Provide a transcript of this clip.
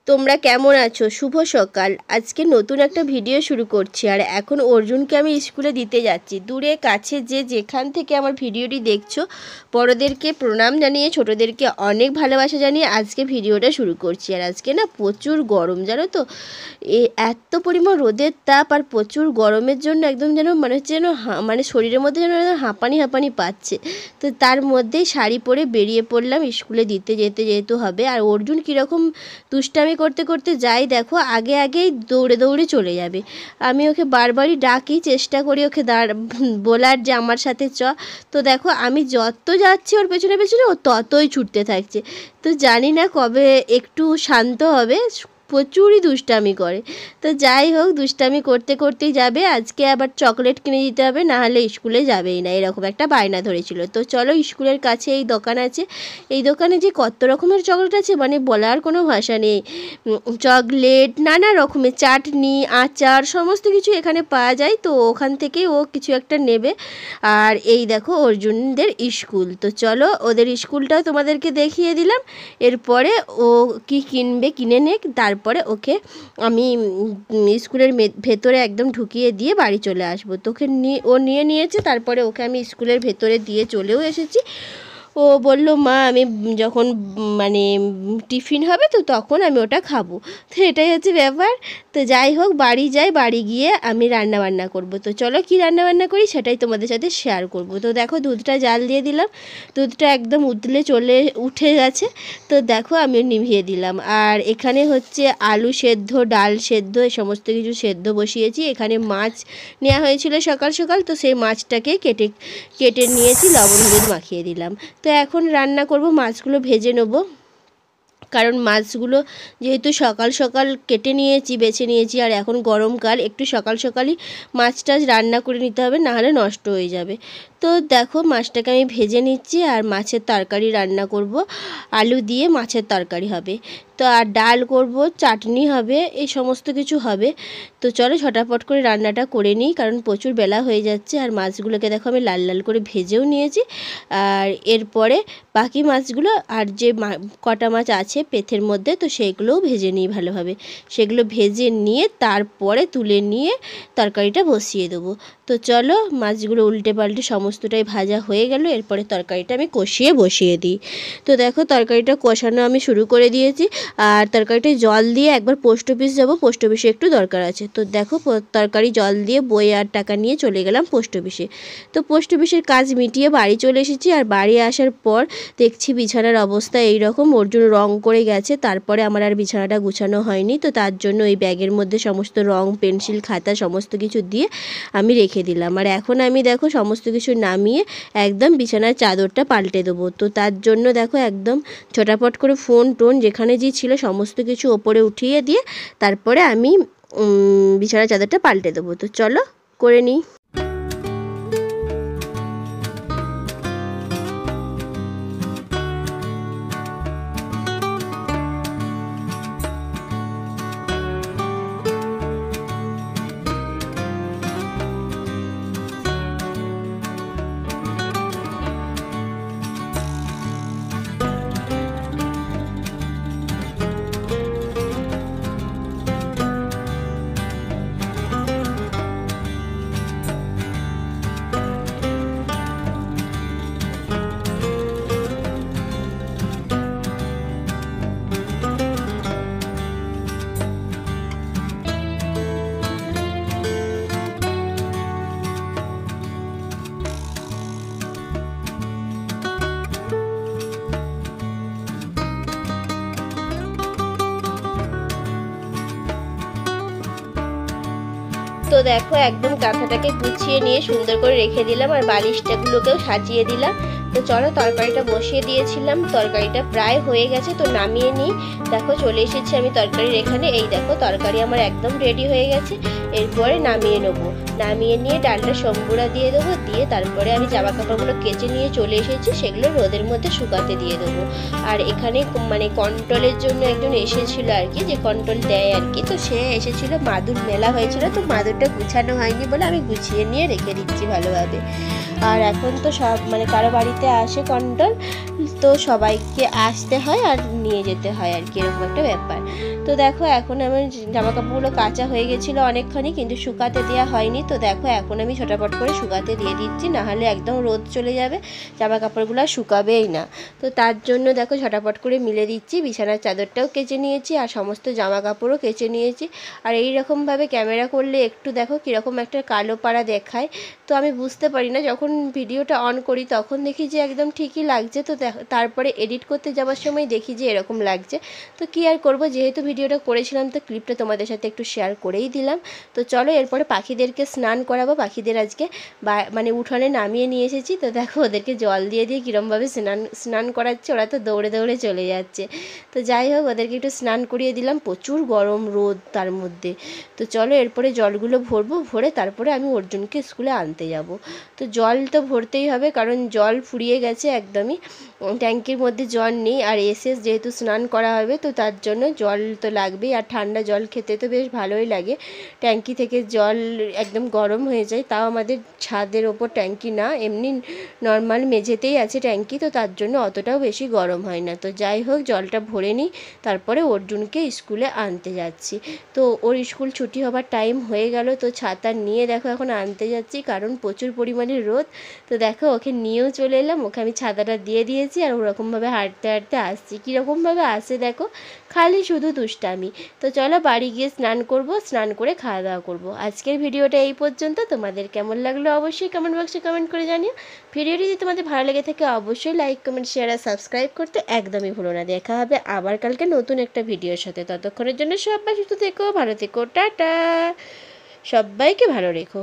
তোমরা কেমন আছো? শুভ সকাল। আজকে নতুন একটা ভিডিও শুরু করছি। আর এখন অর্জুনকে আমি স্কুলে দিতে যাচ্ছি। দূরে কাছে যেখান থেকে আমার ভিডিওটি দেখছো, বড়োদেরকে প্রণাম জানিয়ে ছোটোদেরকে অনেক ভালোবাসা জানিয়ে আজকে ভিডিওটা শুরু করছি। আর আজকে না প্রচুর গরম, জানো তো, এত পরিমাণ রোদের তাপ আর প্রচুর গরমের জন্য একদম যেন মনে হচ্ছে যেন মানে শরীরের মধ্যে যেন হাঁপানি হাঁপানি পাচ্ছে। তো তার মধ্যেই শাড়ি পরে বেরিয়ে পড়লাম স্কুলে দিতে যেহেতু হবে। আর অর্জুন কীরকম দুষ্টামি করতে করতে যাই দেখো, আগেই দৌড়ে দৌড়ে চলে যাবে। আমি ওকে বারবারই ডাকি, চেষ্টা করি ওকে বলার যে আমার সাথে চ। তো দেখো আমি যত যাচ্ছি ওর পেছনে পেছনে ও ততই ছুটতে থাকছে। তো জানি না কবে একটু শান্ত হবে, প্রচুরই দুষ্টামি করে। তো যাই হোক, দুষ্টামি করতে করতেই যাবে। আজকে আবার চকলেট কিনে দিতে হবে, না হলে স্কুলে যাবেই না, এরকম একটা বায়না ধরেছিল। তো চলো, স্কুলের কাছে এই দোকান আছে, এই দোকানে যে কত রকমের চকলেট আছে মানে বলার কোনো ভাষা নেই। চকলেট, নানা রকমের চাটনি, আচার, সমস্ত কিছু এখানে পাওয়া যায়। তো ওখান থেকেই ও কিছু একটা নেবে। আর এই দেখো অর্জুনদের স্কুল। তো চলো ওদের স্কুলটাও তোমাদেরকে দেখিয়ে দিলাম। এরপরে ও কি কিনবে কিনে নেক, তারপরে ওকে আমি স্কুলের ভেতরে একদম ঢুকিয়ে দিয়ে বাড়ি চলে আসবো। তোকে ও নিয়েছে, তারপরে ওকে আমি স্কুলের ভেতরে দিয়ে চলেও এসেছি। ও বলল, মা আমি যখন মানে টিফিন হবে তো তখন আমি ওটা খাবো। তো এটাই হচ্ছে ব্যাপার। তো যাই হোক, বাড়ি যাই, বাড়ি গিয়ে আমি রান্নাবান্না করব। তো চলো কি রান্নাবান্না করি সেটাই তোমাদের সাথে শেয়ার করব। তো দেখো দুধটা জাল দিয়ে দিলাম, দুধটা একদম উঠে গেছে। তো দেখো আমি নিভিয়ে দিলাম। আর এখানে হচ্ছে আলু সেদ্ধ, ডাল সেদ্ধ, এই সমস্ত কিছু সেদ্ধ বসিয়েছি। এখানে মাছ নেওয়া হয়েছিল সকাল সকাল, তো সেই মাছটাকে কেটে নিয়েছি, লবণ হলুদ মাখিয়ে দিলাম। তো এখন রান্না করব, মাছগুলো ভেজে নেব। কারণ মাছগুলো যেহেতু সকাল সকাল কেটে নিয়েছি, বেছে নিয়েছি, আর এখন গরমকাল, একটু সকাল সকালই মাছটা রান্না করে নিতে হবে, নাহলে নষ্ট হয়ে যাবে। তো দেখো মাছটাকে আমি ভেজে নিচ্ছি। আর মাছের তরকারি রান্না করব, আলু দিয়ে মাছের তরকারি হবে। তো আর ডাল করব, চাটনি হবে, এই সমস্ত কিছু হবে। তো চলো ঝটাপট করে রান্নাটা করে নিই, কারণ প্রচুর বেলা হয়ে যাচ্ছে। আর মাছগুলোকে দেখো আমি লাল লাল করে ভেজেও নিয়েছি। আর এরপরে বাকি মাছগুলো আর যে কটা মাছ আছে পেথের মধ্যে, তো সেইগুলোও ভেজে নিই ভালোভাবে। সেগুলো ভেজে নিয়ে তারপরে তুলে নিয়ে তরকারিটা বসিয়ে দেবো। তো চলো, মাছগুলো উল্টে পাল্টে সমস্তটাই ভাজা হয়ে গেল। এরপরে তরকারিটা আমি কষিয়ে বসিয়ে দিই। তো দেখো তরকারিটা কষানো আমি শুরু করে দিয়েছি। আর তরকারিটায় জল দিয়ে একবার পোস্ট অফিস যাবো, পোস্ট অফিসে একটু দরকার আছে। তো দেখো তরকারি জল দিয়ে বই আর টাকা নিয়ে চলে গেলাম পোস্ট অফিসে। তো পোস্ট অফিসের কাজ মিটিয়ে বাড়ি চলে এসেছি। আর বাড়ি আসার পর দেখছি বিছানার অবস্থা এইরকম, অর্জুন রং করে গেছে। তারপরে আমার আর বিছানাটা গুছানো হয়নি। তো তার জন্য এই ব্যাগের মধ্যে সমস্ত রং, পেন্সিল, খাতা সমস্ত কিছু দিয়ে আমি রেখে দিলাম। আর এখন আমি দেখো সমস্ত কিছু নামিয়ে একদম বিছানার চাদরটা পাল্টে দেবো। তো তার জন্য দেখো একদম ছোটাপট করে ফোন টোন যেখানে যে ছিল সমস্ত কিছু ওপরে উঠিয়ে দিয়ে তারপরে আমি বিছানার চাদরটা পাল্টে দেবো। তো চলো করে নিই। তো দেখো একদম কাঁথাটাকে গুছিয়ে নিয়ে সুন্দর করে রেখে দিলাম। আর বালিশটাগুলোকেও সাজিয়ে দিলাম। তো চলো তরকারিটা বসিয়ে দিয়েছিলাম, তরকারিটা প্রায় হয়ে গেছে। তো নামিয়ে নিই। দেখো চলে এসেছি আমি তরকারির এখানে। এই দেখো তরকারি আমার একদম রেডি হয়ে গেছে। এরপরে নামিয়ে নেবো। নামিয়ে নিয়ে ডালটা সম্বুরা দিয়ে দেবো, দিয়ে তারপরে আমি জামা কাপড়গুলো কেচে নিয়ে চলে এসেছি, সেগুলো রোদের মধ্যে শুকাতে দিয়ে দেবো। আর এখানে মানে কন্ট্রোলের জন্য একজন এসেছিল আর কি, যে কন্ট্রোল দেয় আর কি। তো সে এসেছিল, মাদুর মেলা হয়েছিল, তো মাদুরটা গুছানো হয়নি বলে আমি গুছিয়ে নিয়ে রেখে দিচ্ছি ভালোভাবে। আর এখন তো সব মানে কারো বাড়িতে আসে কন্ট্রোল, তো সবাইকে আসতে হয় আর নিয়ে যেতে হয় আর কি, এরকম একটা ব্যাপার। তো দেখো এখন আমার জামা কাপড়গুলো কাঁচা হয়ে গেছিলো অনেকখানি, কিন্তু শুকাতে দেওয়া হয়নি। তো দেখো এখন আমি ঝটাপট করে শুকাতে দিয়ে দিচ্ছি, নাহলে একদম রোদ চলে যাবে, জামা কাপড়গুলো শুকাবেই না। তো তার জন্য দেখো ঝটাপট করে মিলে দিচ্ছি। বিছানার চাদরটাও কেচে নিয়েছি আর সমস্ত জামা কাপড়ও কেচে নিয়েছি। আর এই রকমভাবে ক্যামেরা করলে একটু দেখো কীরকম একটা কালো পাড়া দেখায়। তো আমি বুঝতে পারি না, যখন ভিডিওটা অন করি তখন দেখি যে একদম ঠিকই লাগছে। তো তারপরে এডিট করতে যাওয়ার সময় দেখি যে এরকম লাগছে। তো কী আর করবো, যেহেতু ভিডিওটা করেছিলাম তো ক্লিপটা তোমাদের সাথে একটু শেয়ার করেই দিলাম। তো চলো এরপরে পাখিদেরকে স্নান করাবো। পাখিদের আজকে মানে উঠোনে নামিয়ে নিয়ে এসেছি। তো দেখো ওদেরকে জল দিয়ে দিয়ে কীরমভাবে স্নান করাচ্ছে, ওরা তো দৌড়ে দৌড়ে চলে যাচ্ছে। তো যাই হোক ওদেরকে একটু স্নান করিয়ে দিলাম, প্রচুর গরম রোদ তার মধ্যে। তো চলো এরপরে জলগুলো ভরবো, ভরে তারপরে আমি অর্জুনকে স্কুলে আনতে যাব। তো জল তো ভরতেই হবে, কারণ জল ফুরিয়ে গেছে একদমই, ট্যাঙ্কির মধ্যে জল নেই। আর এসে যেহেতু স্নান করা হবে তো তার জন্য জল তো লাগবেই। আর ঠান্ডা জল খেতে তো বেশ ভালোই লাগে, ট্যাঙ্কি থেকে জল একদম গরম হয়ে যায়। তাও আমাদের ছাদের ওপর ট্যাঙ্কি না, এমনি নর্মাল মেঝেতেই আছে ট্যাঙ্কি, তো তার জন্য অতটাও বেশি গরম হয় না। তো যাই হোক জলটা ভরে নিই, তারপরে অর্জুনকে স্কুলে আনতে যাচ্ছি। তো ওর স্কুল ছুটি হবার টাইম হয়ে গেল। তো ছাতা নিয়ে দেখো এখন আনতে যাচ্ছি, কারণ প্রচুর পরিমাণে রোদ। তো দেখো ওকে নিয়েও চলে এলাম, ওকে আমি ছাতাটা দিয়ে দিয়েছি আর ওরকমভাবে হাঁটতে হাঁটতে আসছি। কীরকমভাবে আসে দেখো, খালি শুধু দুষ্টামি। তো চলো বাড়ি গিয়ে স্নান করব, স্নান করে খাওয়া দাওয়া করব। আজকের ভিডিওটা এই পর্যন্ত। তোমাদের কেমন লাগলো অবশ্যই কমেন্ট বক্সে কমেন্ট করে জানিও। ভিডিওটি যদি তোমাদের ভালো লেগে থাকে অবশ্যই লাইক কমেন্ট শেয়ার আর সাবস্ক্রাইব করতে একদমই ভুলো না। দেখা হবে আবার কালকে নতুন একটা ভিডিওর সাথে। ততক্ষণের জন্য সবাই সুস্থ থেকো, ভালো থেকো, টাটা, সবাইকে ভালো রেখো।